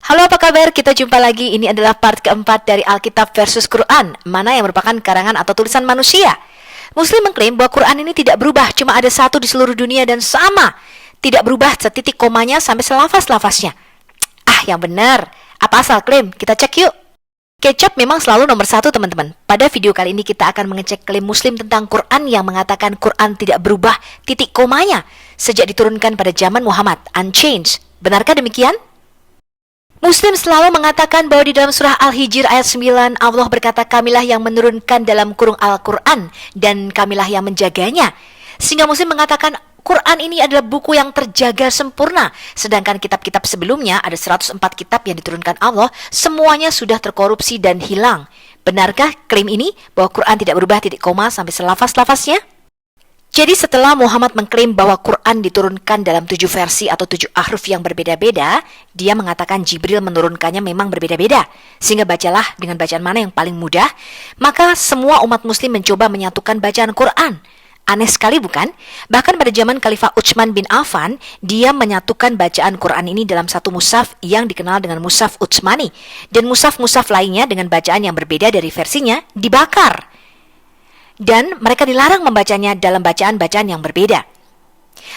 Halo, apa kabar? Kita jumpa lagi. Ini adalah part keempat dari Alkitab versus Quran, mana yang merupakan karangan atau tulisan manusia. Muslim mengklaim bahwa Quran ini tidak berubah, cuma ada satu di seluruh dunia dan sama. Tidak berubah setitik komanya sampai selafaz-lafaznya. Yang benar. Apa asal klaim? Kita cek yuk. Kecap memang selalu nomor satu, teman-teman. Pada video kali ini kita akan mengecek klaim Muslim tentang Quran yang mengatakan Quran tidak berubah titik komanya sejak diturunkan pada zaman Muhammad, unchanged. Benarkah demikian? Muslim selalu mengatakan bahwa di dalam surah Al-Hijr ayat 9 Allah berkata kamilah yang menurunkan dalam kurung Al-Quran dan kamilah yang menjaganya. Sehingga Muslim mengatakan Quran ini adalah buku yang terjaga sempurna. Sedangkan kitab-kitab sebelumnya ada 104 kitab yang diturunkan Allah, semuanya sudah terkorupsi dan hilang. Benarkah klaim ini bahwa Quran tidak berubah titik koma sampai selafaz-lafaznya? Jadi setelah Muhammad mengklaim bahwa Quran diturunkan dalam 7 versi atau 7 ahruf yang berbeda-beda, dia mengatakan Jibril menurunkannya memang berbeda-beda. Sehingga bacalah dengan bacaan mana yang paling mudah. Maka semua umat muslim mencoba menyatukan bacaan Quran. Aneh sekali bukan? Bahkan pada zaman Khalifah Utsman bin Affan, dia menyatukan bacaan Quran ini dalam satu mushaf yang dikenal dengan mushaf Utsmani. Dan mushaf-mushaf lainnya dengan bacaan yang berbeda dari versinya dibakar. Dan mereka dilarang membacanya dalam bacaan-bacaan yang berbeda.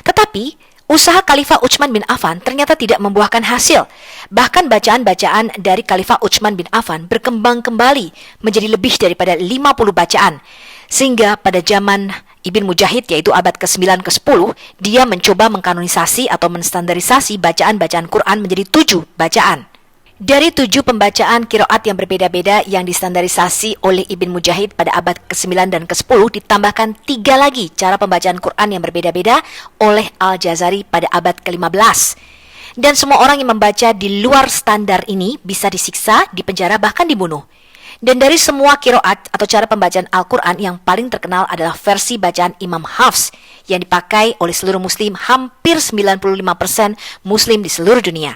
Tetapi, usaha Khalifah Utsman bin Affan ternyata tidak membuahkan hasil. Bahkan bacaan-bacaan dari Khalifah Utsman bin Affan berkembang kembali menjadi lebih daripada 50 bacaan. Sehingga pada zaman Ibn Mujahid, yaitu abad ke-9 ke-10, dia mencoba mengkanonisasi atau menstandarisasi bacaan-bacaan Quran menjadi 7 bacaan. Dari 7 pembacaan qiraat yang berbeda-beda yang distandarisasi oleh Ibn Mujahid pada abad ke-9 dan ke-10, ditambahkan 3 lagi cara pembacaan Quran yang berbeda-beda oleh Al-Jazari pada abad ke-15. Dan semua orang yang membaca di luar standar ini bisa disiksa, dipenjara, bahkan dibunuh. Dan dari semua qiraat atau cara pembacaan Al-Quran yang paling terkenal adalah versi bacaan Imam Hafs yang dipakai oleh seluruh muslim, hampir 95% muslim di seluruh dunia.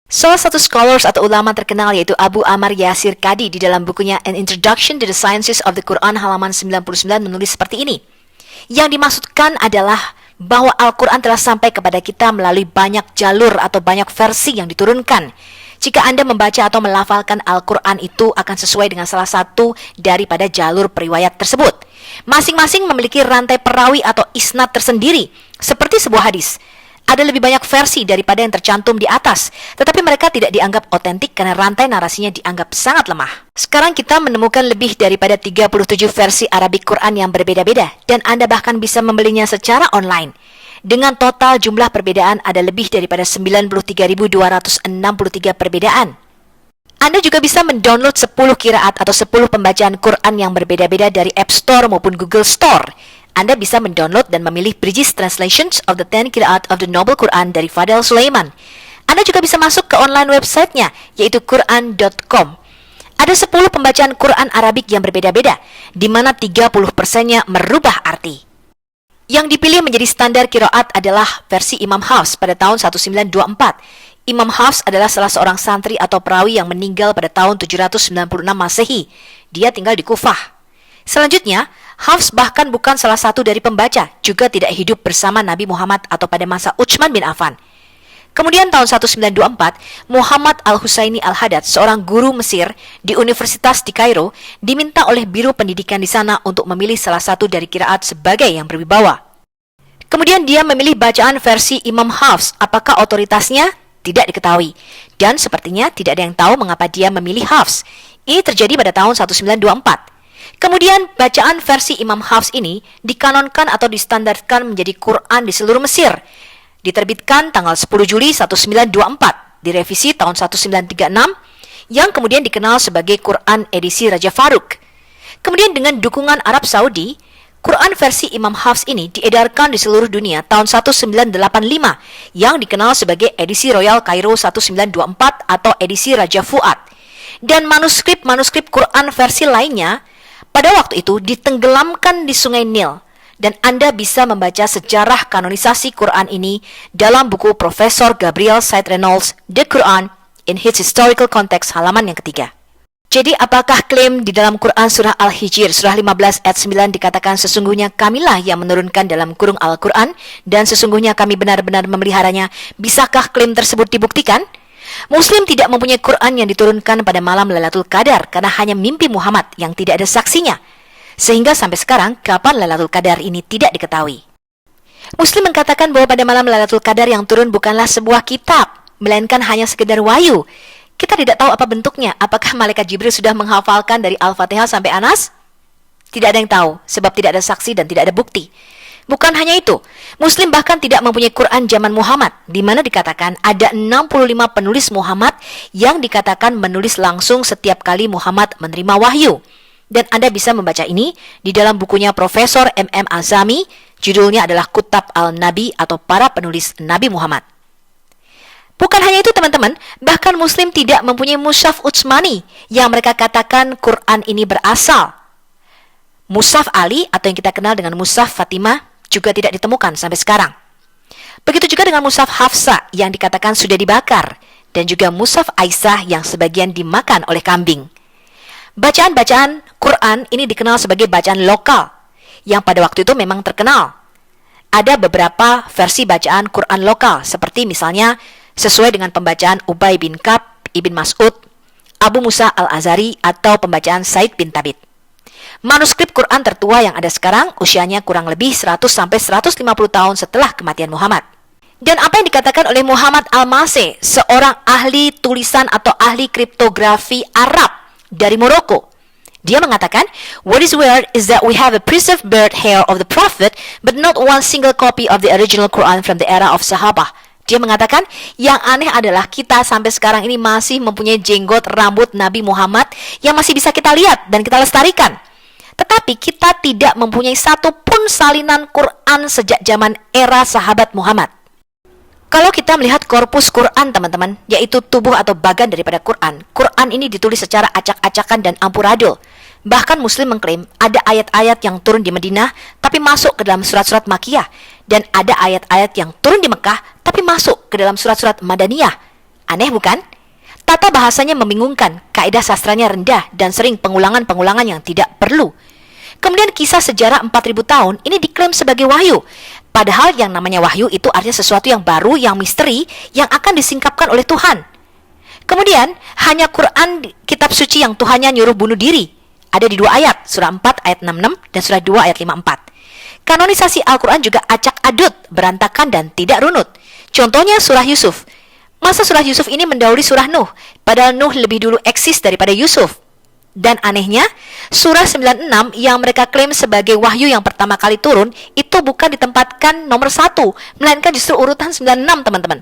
Salah satu scholars atau ulama terkenal yaitu Abu Ammar Yasir Qadi di dalam bukunya An Introduction to the Sciences of the Quran halaman 99 menulis seperti ini. Yang dimaksudkan adalah bahwa Al-Quran telah sampai kepada kita melalui banyak jalur atau banyak versi yang diturunkan. Jika Anda membaca atau melafalkan Al-Quran itu akan sesuai dengan salah satu daripada jalur periwayat tersebut. Masing-masing memiliki rantai perawi atau isnad tersendiri, seperti sebuah hadis. Ada lebih banyak versi daripada yang tercantum di atas, tetapi mereka tidak dianggap otentik karena rantai narasinya dianggap sangat lemah. Sekarang kita menemukan lebih daripada 37 versi Arabik Quran yang berbeda-beda, dan Anda bahkan bisa membelinya secara online. Dengan total jumlah perbedaan ada lebih daripada 93.263 perbedaan. Anda juga bisa mendownload 10 qiraat atau 10 pembacaan Quran yang berbeda-beda dari App Store maupun Google Store. Anda bisa mendownload dan memilih Bridges Translations of the 10 Qiraat of the Noble Quran dari Fadel Sulaiman. Anda juga bisa masuk ke online websitenya, yaitu Quran.com. Ada 10 pembacaan Quran Arabik yang berbeda-beda, di mana 30%-nya merubah arti. Yang dipilih menjadi standar qiraat adalah versi Imam Hafs pada tahun 1924. Imam Hafs adalah salah seorang santri atau perawi yang meninggal pada tahun 796 Masehi. Dia tinggal di Kufah. Selanjutnya, Hafs bahkan bukan salah satu dari pembaca, juga tidak hidup bersama Nabi Muhammad atau pada masa Utsman bin Affan. Kemudian tahun 1924, Muhammad Al-Husaini Al-Haddad, seorang guru Mesir di Universitas di Kairo, diminta oleh Biro Pendidikan di sana untuk memilih salah satu dari qiraat sebagai yang berwibawa. Kemudian dia memilih bacaan versi Imam Hafs. Apakah otoritasnya? Tidak diketahui. Dan sepertinya tidak ada yang tahu mengapa dia memilih Hafs. Ini terjadi pada tahun 1924. Kemudian bacaan versi Imam Hafs ini dikanonkan atau distandarkan menjadi Quran di seluruh Mesir. Diterbitkan tanggal 10 Juli 1924, direvisi tahun 1936, yang kemudian dikenal sebagai Quran edisi Raja Faruk. Kemudian dengan dukungan Arab Saudi, Quran versi Imam Hafs ini diedarkan di seluruh dunia tahun 1985, yang dikenal sebagai edisi Royal Cairo 1924 atau edisi Raja Fuad. Dan manuskrip-manuskrip Quran versi lainnya pada waktu itu ditenggelamkan di Sungai Nil, dan Anda bisa membaca sejarah kanonisasi Quran ini dalam buku Profesor Gabriel Said Reynolds, The Quran in Its Historical Context, halaman yang ketiga. Jadi apakah klaim di dalam Quran surah Al-Hijr, surah 15 ayat 9 dikatakan sesungguhnya kamilah yang menurunkan dalam kurung Al-Quran dan sesungguhnya kami benar-benar memeliharanya, bisakah klaim tersebut dibuktikan? Muslim tidak mempunyai Quran yang diturunkan pada malam Lailatul Qadar karena hanya mimpi Muhammad yang tidak ada saksinya. Sehingga sampai sekarang kapan Lailatul Qadar ini tidak diketahui. Muslim mengatakan bahwa pada malam Lailatul Qadar yang turun bukanlah sebuah kitab, melainkan hanya sekedar wahyu. Kita tidak tahu apa bentuknya. Apakah malaikat Jibril sudah menghafalkan dari Al-Fatihah sampai Anas? Tidak ada yang tahu, sebab tidak ada saksi dan tidak ada bukti. Bukan hanya itu, Muslim bahkan tidak mempunyai Quran zaman Muhammad, di mana dikatakan ada 65 penulis Muhammad yang dikatakan menulis langsung setiap kali Muhammad menerima wahyu. Dan Anda bisa membaca ini di dalam bukunya Profesor M.M. Azami, judulnya adalah Kutab Al-Nabi atau para penulis Nabi Muhammad. Bukan hanya itu teman-teman, bahkan Muslim tidak mempunyai Mushaf Utsmani yang mereka katakan Quran ini berasal. Mushaf Ali atau yang kita kenal dengan Mushaf Fatimah juga tidak ditemukan sampai sekarang. Begitu juga dengan Mushaf Hafsah yang dikatakan sudah dibakar, dan juga Mushaf Aisyah yang sebagian dimakan oleh kambing. Bacaan-bacaan Quran ini dikenal sebagai bacaan lokal, yang pada waktu itu memang terkenal. Ada beberapa versi bacaan Quran lokal, seperti misalnya sesuai dengan pembacaan Ubay bin Ka'b, Ibn Mas'ud, Abu Musa Al-Azhari, atau pembacaan Said bin Thabit. Manuskrip Quran tertua yang ada sekarang usianya kurang lebih 100-150 tahun setelah kematian Muhammad. Dan apa yang dikatakan oleh Muhammad Al-Masih, seorang ahli tulisan atau ahli kriptografi Arab dari Maroko. Dia mengatakan, "What is weird is that we have a preserved bird hair of the Prophet, but not one single copy of the original Quran from the era of Sahabah." Dia mengatakan, yang aneh adalah kita sampai sekarang ini masih mempunyai jenggot rambut Nabi Muhammad yang masih bisa kita lihat dan kita lestarikan. Tetapi kita tidak mempunyai satu pun salinan Quran sejak zaman era sahabat Muhammad. Kalau kita melihat korpus Quran teman-teman, yaitu tubuh atau bagan daripada Quran, Quran ini ditulis secara acak-acakan dan amburadul. Bahkan Muslim mengklaim ada ayat-ayat yang turun di Madinah tapi masuk ke dalam surat-surat Makkiyah, dan ada ayat-ayat yang turun di Mekah tapi masuk ke dalam surat-surat Madaniyah. Aneh bukan? Tata bahasanya membingungkan, kaidah sastranya rendah, dan sering pengulangan-pengulangan yang tidak perlu. Kemudian kisah sejarah 4.000 tahun ini diklaim sebagai wahyu. Padahal yang namanya wahyu itu artinya sesuatu yang baru, yang misteri, yang akan disingkapkan oleh Tuhan. Kemudian hanya Quran, kitab suci yang Tuhannya nyuruh bunuh diri, ada di 2 ayat, surah 4 ayat 66 dan surah 2 ayat 54. Kanonisasi Al-Quran juga acak adut, berantakan dan tidak runut. Contohnya surah Yusuf. Masa surah Yusuf ini mendahului surah Nuh, padahal Nuh lebih dulu eksis daripada Yusuf. Dan anehnya, surah 96 yang mereka klaim sebagai wahyu yang pertama kali turun, itu bukan ditempatkan nomor 1, melainkan justru urutan 96 teman-teman.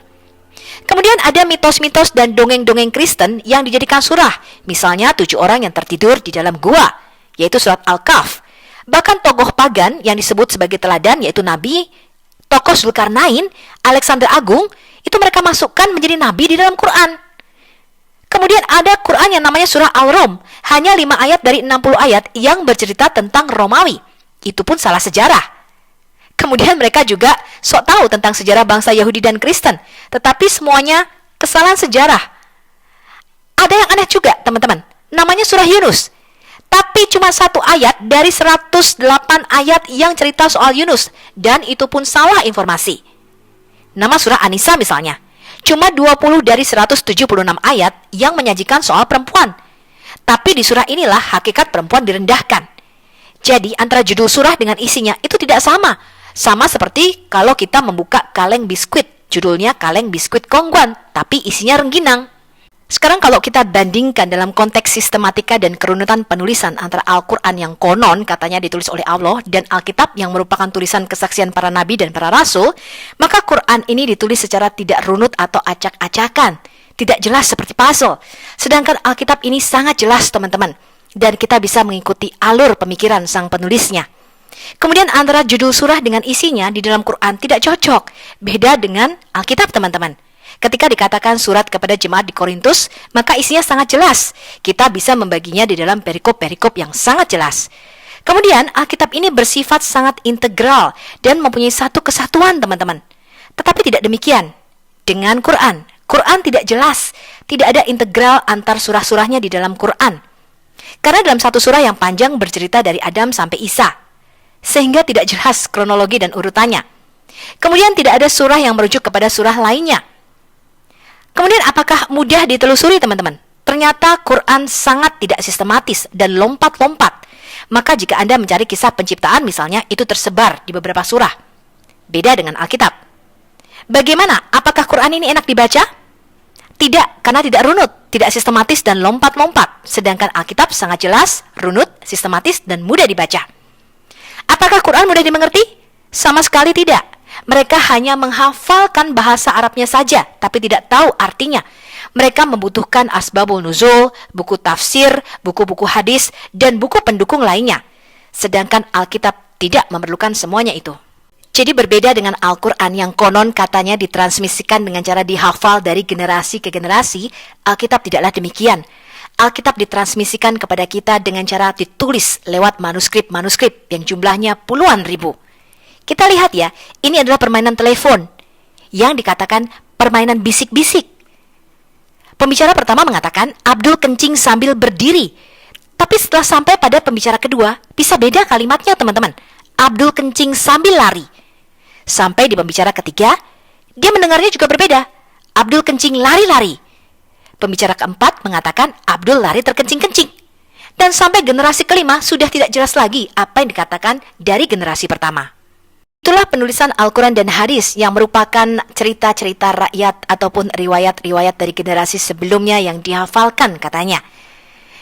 Kemudian ada mitos-mitos dan dongeng-dongeng Kristen yang dijadikan surah. Misalnya 7 orang yang tertidur di dalam gua, yaitu surat Al-Kahf. Bahkan tokoh pagan yang disebut sebagai teladan, yaitu Nabi, tokoh Zulkarnain, Alexander Agung, itu mereka masukkan menjadi nabi di dalam Quran. Kemudian ada Quran yang namanya surah Al-Rum, hanya 5 ayat dari 60 ayat yang bercerita tentang Romawi. Itu pun salah sejarah. Kemudian mereka juga sok tahu tentang sejarah bangsa Yahudi dan Kristen, tetapi semuanya kesalahan sejarah. Ada yang aneh juga teman-teman, namanya surah Yunus, tapi cuma 1 ayat dari 108 ayat yang cerita soal Yunus, dan itu pun salah informasi. Nama surah An-Nisa misalnya, cuma 20 dari 176 ayat yang menyajikan soal perempuan. Tapi di surah inilah hakikat perempuan direndahkan. Jadi antara judul surah dengan isinya itu tidak sama. Sama seperti kalau kita membuka kaleng biskuit, judulnya kaleng biskuit Kongguan, tapi isinya rengginang. Sekarang kalau kita bandingkan dalam konteks sistematika dan kerunutan penulisan antara Al-Quran yang konon katanya ditulis oleh Allah dan Alkitab yang merupakan tulisan kesaksian para nabi dan para rasul, maka Quran ini ditulis secara tidak runut atau acak-acakan, tidak jelas seperti puzzle. Sedangkan Alkitab ini sangat jelas teman-teman, dan kita bisa mengikuti alur pemikiran sang penulisnya. Kemudian antara judul surah dengan isinya di dalam Quran tidak cocok, beda dengan Alkitab teman-teman. Ketika dikatakan surat kepada jemaat di Korintus, maka isinya sangat jelas. Kita bisa membaginya di dalam perikop-perikop yang sangat jelas. Kemudian Alkitab ini bersifat sangat integral dan mempunyai satu kesatuan teman-teman. Tetapi tidak demikian dengan Quran. Quran tidak jelas, tidak ada integral antar surah-surahnya di dalam Quran. Karena dalam satu surah yang panjang bercerita dari Adam sampai Isa, sehingga tidak jelas kronologi dan urutannya. Kemudian tidak ada surah yang merujuk kepada surah lainnya. Kemudian apakah mudah ditelusuri teman-teman? Ternyata Quran sangat tidak sistematis dan lompat-lompat. Maka jika Anda mencari kisah penciptaan misalnya, itu tersebar di beberapa surah. Beda dengan Alkitab. Bagaimana? Apakah Quran ini enak dibaca? Tidak, karena tidak runut, tidak sistematis dan lompat-lompat. Sedangkan Alkitab sangat jelas, runut, sistematis, dan mudah dibaca. Apakah Quran mudah dimengerti? Sama sekali tidak. Mereka hanya menghafalkan bahasa Arabnya saja, tapi tidak tahu artinya. Mereka membutuhkan asbabul nuzul, buku tafsir, buku-buku hadis, dan buku pendukung lainnya. Sedangkan Alkitab tidak memerlukan semuanya itu. Jadi berbeda dengan Al-Quran yang konon katanya ditransmisikan dengan cara dihafal dari generasi ke generasi, Alkitab tidaklah demikian. Alkitab ditransmisikan kepada kita dengan cara ditulis lewat manuskrip-manuskrip yang jumlahnya puluhan ribu. Kita lihat ya, ini adalah permainan telepon yang dikatakan permainan bisik-bisik. Pembicara pertama mengatakan Abdul kencing sambil berdiri. Tapi setelah sampai pada pembicara kedua, bisa beda kalimatnya teman-teman. Abdul kencing sambil lari. Sampai di pembicara ketiga, dia mendengarnya juga berbeda. Abdul kencing lari-lari. Pembicara keempat mengatakan Abdul lari terkencing-kencing. Dan sampai generasi kelima sudah tidak jelas lagi apa yang dikatakan dari generasi pertama. Itulah penulisan Al-Quran dan hadis yang merupakan cerita-cerita rakyat ataupun riwayat-riwayat dari generasi sebelumnya yang dihafalkan katanya.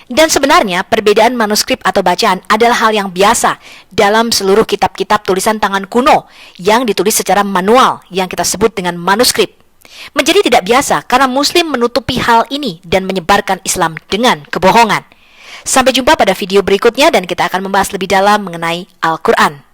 Dan sebenarnya perbedaan manuskrip atau bacaan adalah hal yang biasa dalam seluruh kitab-kitab tulisan tangan kuno yang ditulis secara manual yang kita sebut dengan manuskrip. Menjadi tidak biasa karena Muslim menutupi hal ini dan menyebarkan Islam dengan kebohongan. Sampai jumpa pada video berikutnya dan kita akan membahas lebih dalam mengenai Al-Quran.